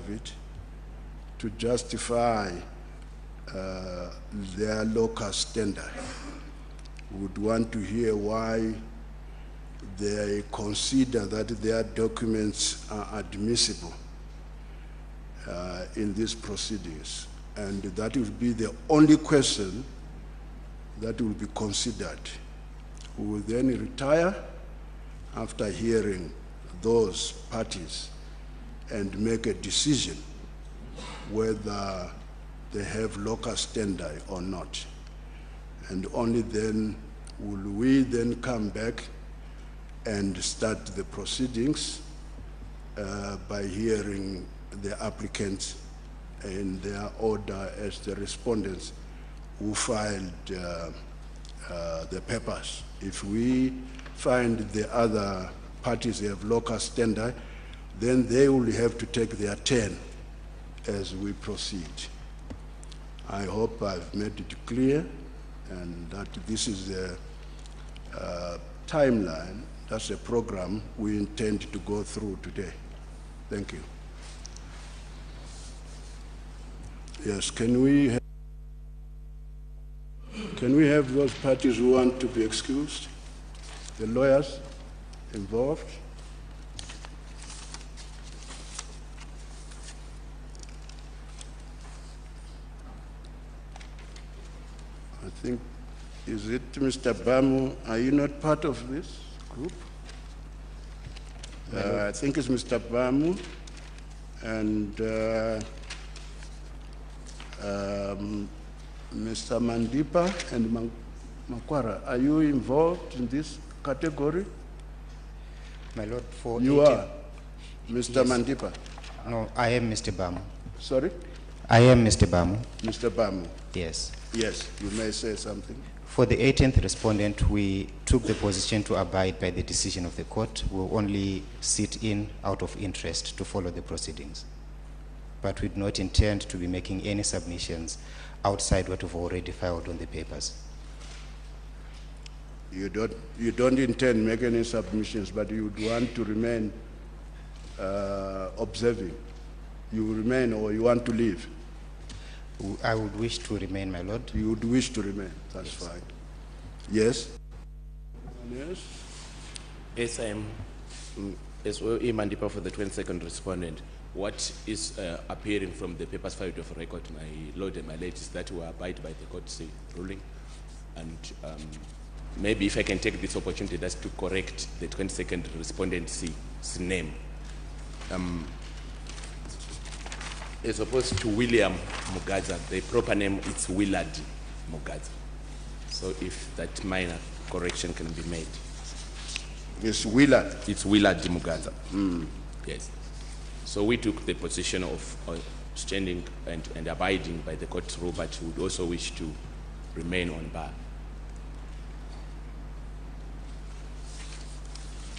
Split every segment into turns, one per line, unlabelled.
it to justify their locus standi. Would want to hear why they consider that their documents are admissible in these proceedings. And that will be the only question that will be considered. We will then retire after hearing those parties and make a decision whether they have locus standi or not. And only then will we then come back and start the proceedings by hearing the applicants in their order as the respondents who filed the papers. If we find the other parties have locus standi, then they will have to take their turn as we proceed. I hope I've made it clear, and that this is a timeline, that's a program we intend to go through today. Thank you. Yes, can we have those parties who want to be excused? The lawyers involved? I think, is it Mr. Bamu? Are you not part of this group? I think it's Mr. Bamu and Mr. Mandipa and Makwara. Are you involved in this category?
My Lord, for
you are Mr. Yes. Mandipa?
No, I am Mr. Bamu.
Sorry?
I am Mr. Bamu.
Mr. Bamu?
Yes.
Yes, you may say something.
For the 18th respondent, we took the position to abide by the decision of the court. We will only sit in out of interest to follow the proceedings. But we do not intend to be making any submissions outside what we've already filed on the papers.
You don't intend making any submissions, but you would want to remain observing. You will remain, or you want to leave?
I would wish to remain, my Lord.
You would wish to remain, that's yes. Fine. Yes? Yes?
Yes, I am. As well, Mandipa for the 22nd respondent. What is appearing from the papers filed of record, my Lord and my lady, is that we abide by the court's ruling. And maybe if I can take this opportunity just to correct the 22nd respondent's name. As opposed to William Mugaza, the proper name is Willard Mugaza. So if that minor correction can be made.
It's Willard?
It's Willard Mugaza. Yes. So we took the position of standing and abiding by the court's rule, but would also wish to remain on bar.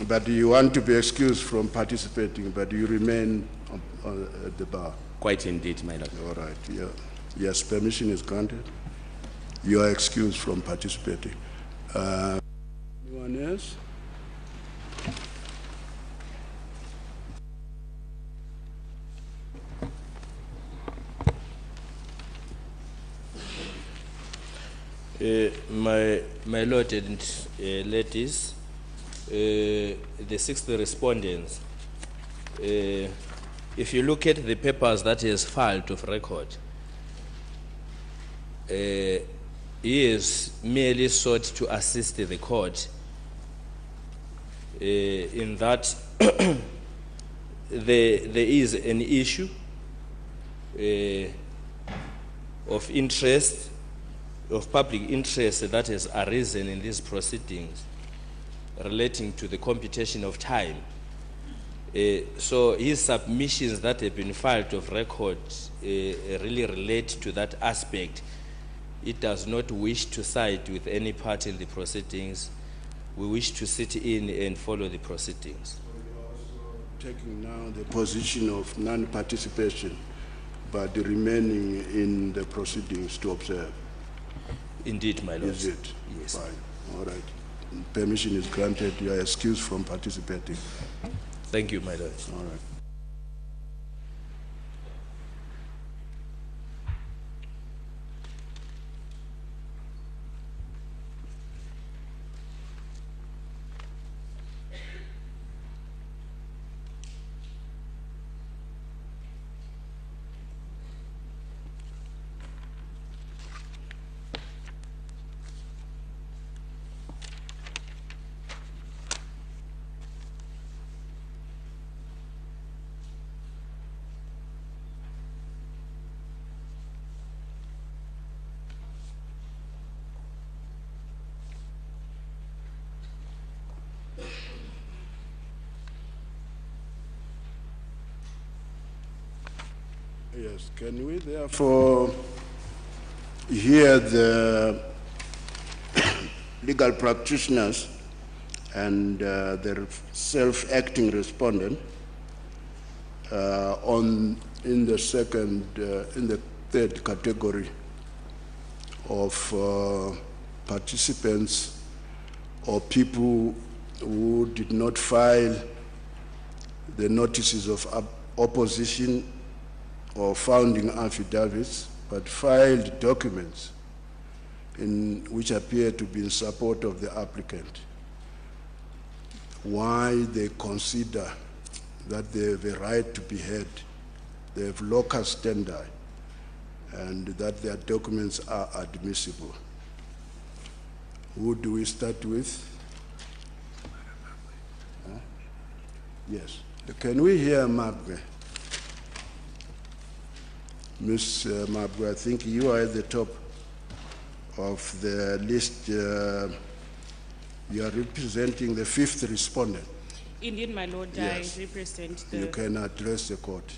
But you want to be excused from participating, but you remain at the bar?
Quite indeed, my Lord.
All right, yeah. Yes, permission is granted. You are excused from participating. Anyone else?
My Lord and ladies, the 6th respondents, if you look at the papers that he has filed of record, he is merely sought to assist the court in that there is an issue of interest, of public interest that has arisen in these proceedings relating to the computation of time. So his submissions that have been filed of record really relate to that aspect. It does not wish to side with any party in the proceedings. We wish to sit in and follow the proceedings.
So you're also taking now the position of non-participation, but remaining in the proceedings to observe.
Indeed, my Lord.
Is it?
Yes.
Fine. All right. Permission is granted. You are excused from participating.
Thank you, my Lord.
All right. Yes, can we therefore hear the legal practitioners and the self-acting respondent in the third category of participants or people who did not file the notices of opposition or founding affidavits, but filed documents which appear to be in support of the applicant. Why they consider that they have a right to be heard, they have locus standi, and that their documents are admissible. Who do we start with? Huh? Yes. Can we hear Mabwe? Ms. Mabwe, I think you are at the top of the list. You are representing the fifth respondent.
Indeed, my lord,
Yes.
I represent the...
You can address the court.